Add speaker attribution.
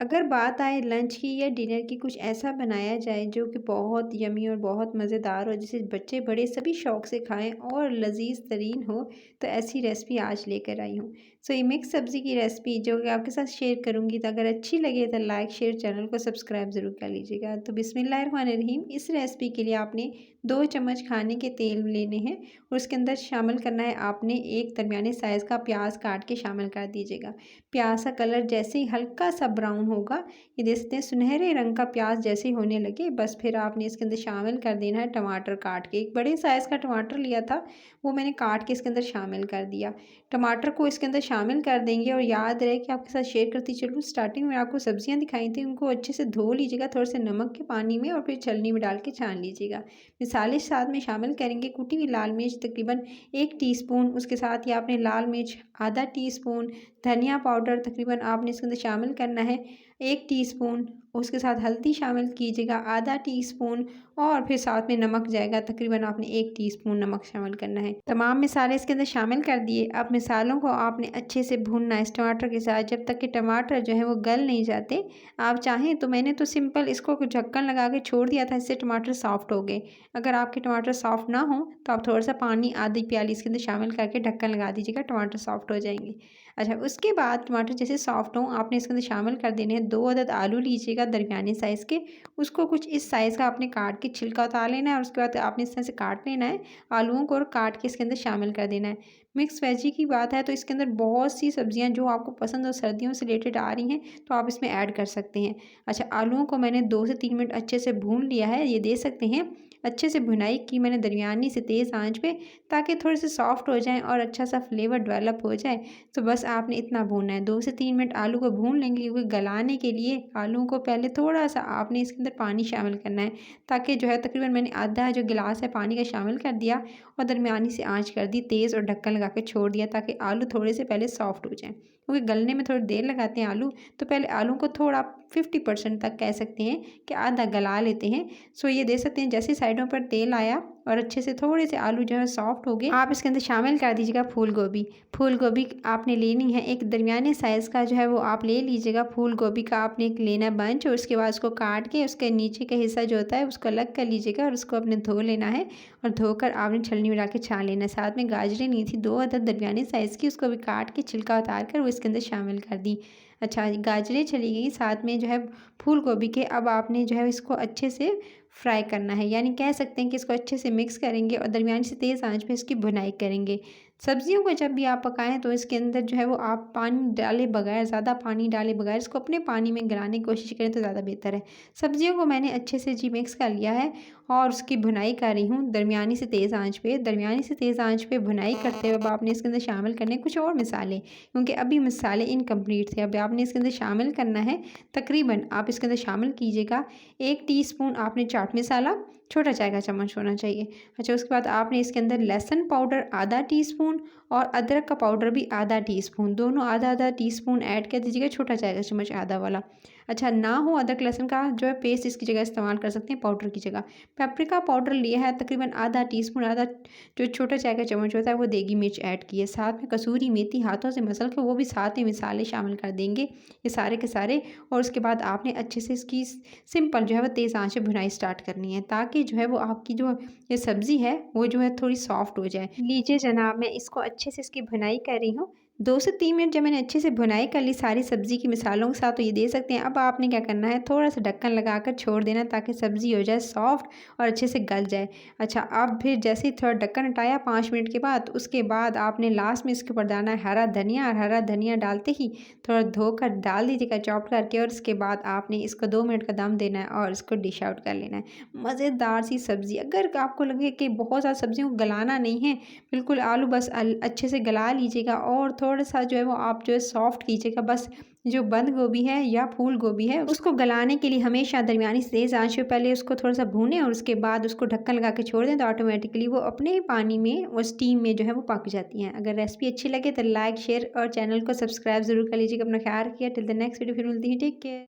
Speaker 1: अगर बात आए लंच की या डिनर की, कुछ ऐसा बनाया जाए जो कि बहुत यम्मी और बहुत मज़ेदार हो, जिसे बच्चे बड़े सभी शौक से खाएं और लजीज तरीन हो, तो ऐसी रेसिपी आज लेकर आई हूँ। सो ये मिक्स सब्ज़ी की रेसिपी जो कि आपके साथ शेयर करूँगी, तो अगर अच्छी लगे तो लाइक शेयर, चैनल को सब्सक्राइब ज़रूर कर लीजिएगा। तो बिस्मिल्लाहिर्रहमानिर्रहीम। इस रेसिपी के लिए आपने 2 चम्मच खाने के तेल लेने हैं और उसके अंदर शामिल करना है आपने एक दरमियाने साइज़ का प्याज काट के शामिल कर दीजिएगा। प्याज का कलर जैसे ही हल्का सा ब्राउन होगा, ये देख सकते हैं सुनहरे रंग का प्याज जैसे ही होने लगे, बस फिर आपने इसके अंदर शामिल कर देना है टमाटर काट के। एक बड़े साइज़ का टमाटर लिया था, वो मैंने काट के इसके अंदर शामिल कर दिया। टमाटर को इसके अंदर शामिल कर देंगे और याद रहे कि आपके साथ शेयर करती चलूँ, स्टार्टिंग में आपको सब्जियां दिखाई थी, उनको अच्छे से धो लीजिएगा थोड़े से नमक के पानी में और फिर छलनी में डाल के छान लीजिएगा। मिसाले साथ में शामिल करेंगे कुटी हुई लाल मिर्च तकरीबन 1 टीस्पून, उसके साथ ही आपने लाल मिर्च आधा टीस्पून, धनिया पाउडर तकरीबन आपने इसके अंदर शामिल करना है 1 टीस्पून, उसके साथ हल्दी शामिल कीजिएगा आधा टीस्पून और फिर साथ में नमक जाएगा, तकरीबन आपने 1 टीस्पून नमक शामिल करना है। तमाम मसाले इसके अंदर शामिल कर दिए। अब मसालों को आपने अच्छे से भूनना है इस टमाटर के साथ, जब तक कि टमाटर जो है वो गल नहीं जाते। आप चाहें तो मैंने तो सिंपल इसको ढक्कन लगा के छोड़ दिया था, इससे टमाटर सॉफ्ट हो गए। अगर आपके टमाटर सॉफ्ट ना हो तो आप थोड़ा सा पानी आधी प्याली इसके अंदर शामिल करके ढक्कन लगा दीजिएगा, टमाटर सॉफ्ट हो जाएंगे। अच्छा, उसके बाद टमाटर जैसे सॉफ्ट हों, आपने इसके अंदर शामिल कर देने हैं 2 अदद आलू लीजिएगा दरमियाने साइज़ के। उसको कुछ इस साइज़ का आपने काट के छिलका उतार लेना है और उसके बाद आपने इस तरह से काट लेना है आलूओं को और काट के इसके अंदर शामिल कर देना है। मिक्स वेजी की बात है तो इसके अंदर बहुत सी सब्जियां जो आपको पसंद हो, सर्दियों से रिलेटेड आ रही हैं, तो आप इसमें ऐड कर सकते हैं। अच्छा, आलूओं को मैंने 2 से 3 मिनट अच्छे से भून लिया है, ये दे सकते हैं। अच्छे से भुनाई की मैंने दरमियानी से तेज़ आंच पे, ताकि थोड़े से सॉफ्ट हो जाएँ और अच्छा सा फ्लेवर डेवलप हो जाए। तो बस आपने इतना भूनना है, 2 से 3 मिनट आलू को भून लेंगे, क्योंकि गलाने के लिए आलूओं को पहले थोड़ा-सा आपने इसके अंदर पानी शामिल करना है, ताकि जो है तकरीबन मैंने आधा जो गिलास है पानी का शामिल कर दिया और दरमियानी से आँच कर दी तेज़ और ढक्कन लगा के छोड़ दिया, ताकि आलू थोड़े से पहले सॉफ्ट हो जाएँ। क्योंकि गलने में थोड़ी देर लगाते हैं आलू, तो पहले आलू को थोड़ा 50% तक कह सकते हैं कि आधा गला लेते हैं। सो ये देख सकते हैं जैसे साइडों पर तेल आया और अच्छे से थोड़े से आलू जो है सॉफ्ट हो गए, आप इसके अंदर शामिल कर दीजिएगा फूल गोभी। फूल गोभी आपने लेनी है एक दरमियाने साइज़ का जो है वो आप ले लीजिएगा। फूल गोभी का आपने एक लेना है बंच और उसके बाद उसको काट के उसके नीचे का हिस्सा जो होता है उसको अलग कर लीजिएगा और उसको अपने धो लेना है और धोकर आपने छलनी में डाल के छान लेना है। साथ में गाजरें ली थी 2 अदद दरमियाने साइज़ की, उसको भी काट के छिलका उतार कर वो इसके अंदर शामिल कर दी। अच्छा, गाजरें चली गई, साथ में जो है फूल गोभी के अब आपने जो है इसको अच्छे से फ्राई करना है, यानी कह सकते हैं कि इसको अच्छे से मिक्स करेंगे और दरमियानी से तेज़ आंच पे इसकी भुनाई करेंगे। सब्जियों को जब भी आप पकाएं तो इसके अंदर जो है वो आप पानी डाले बगैर, ज़्यादा पानी डाले बगैर इसको अपने पानी में गलाने की कोशिश करें तो ज़्यादा बेहतर है। सब्जियों को मैंने अच्छे से जी मिक्स कर लिया है और उसकी भुनाई कर रही हूँ दरमियानी से तेज़ आंच पे। दरमियानी से तेज़ आंच पे भुनाई करते हुए अब आपने इसके अंदर शामिल करने कुछ और मसाले, क्योंकि अभी मसाले इनकम्प्लीट थे। अब आपने इसके अंदर शामिल करना है, तकरीबन आप इसके अंदर शामिल कीजिएगा 1 टीस्पून आपने चाट मसाला, छोटा चाय का चम्मच होना चाहिए। अच्छा, उसके बाद आपने इसके अंदर लहसुन पाउडर आधा टीस्पून और अदरक का पाउडर भी आधा टीस्पून, दोनों आधा आधा टीस्पून ऐड कर दीजिएगा, छोटा चाय का चम्मच आधा वाला। अच्छा, ना हो अदरक लहसुन का जो है पेस्ट, इसकी जगह इस्तेमाल कर सकते हैं पाउडर की जगह। पेपरिका पाउडर लिया है तकरीबन आधा टीस्पून, आधा जो छोटा चाय का चम्मच होता है वो देगी मिर्च ऐड की है। साथ में कसूरी मेथी हाथों से मसल के वो भी साथ में मिसाले शामिल कर देंगे, ये सारे के सारे। और उसके बाद आपने अच्छे से इसकी सिंपल जो है वो तेज़ आंच पे भुनाई स्टार्ट करनी है, ताकि जो है वो आपकी जो ये सब्ज़ी है वो जो है थोड़ी सॉफ्ट हो जाए। लीजिए जनाब, मैं इसको अच्छे से इसकी भुनाई कर रही हूँ। 2 से 3 मिनट जब मैंने अच्छे से भुनाई कर ली सारी सब्ज़ी की मिसालों के साथ, तो ये दे सकते हैं। अब आपने क्या करना है, थोड़ा सा ढक्कन लगाकर छोड़ देना, ताकि सब्ज़ी हो जाए सॉफ्ट और अच्छे से गल जाए। अच्छा, अब फिर जैसे ही थोड़ा ढक्कन हटाया 5 मिनट के बाद, उसके बाद आपने लास्ट में इसके ऊपर डालना है हरा धनिया, और हरा धनिया डालते ही थोड़ा धोकर डाल दीजिएगा चॉप करके, और उसके बाद आपने इसको 2 मिनट का दम देना है और इसको डिश आउट कर लेना है। मज़ेदार सी सब्ज़ी। अगर आपको लगे कि बहुत ज़्यादा सब्ज़ियों को गलाना नहीं है, बिल्कुल आलू बस अच्छे से गला लीजिएगा और थोड़ा-सा जो है वो आप जो है सॉफ्ट कीजिएगा। बस जो बंद गोभी है या फूल गोभी है, उसको गलाने के लिए हमेशा दरमियानी से तेज़ आँच पे पहले उसको थोड़ा-सा भूनें और उसके बाद उसको ढक्कन लगा के छोड़ दें, तो ऑटोमेटिकली वो अपने ही पानी में, वो स्टीम में जो है वो पक जाती हैं। अगर रेसिपी अच्छी लगे तो लाइक, शेयर और चैनल को सब्सक्राइब ज़रूर कर लीजिएगा। अपना ख्याल रखिए। टिल द नेक्स्ट वीडियो फिर मिलती है। Take care.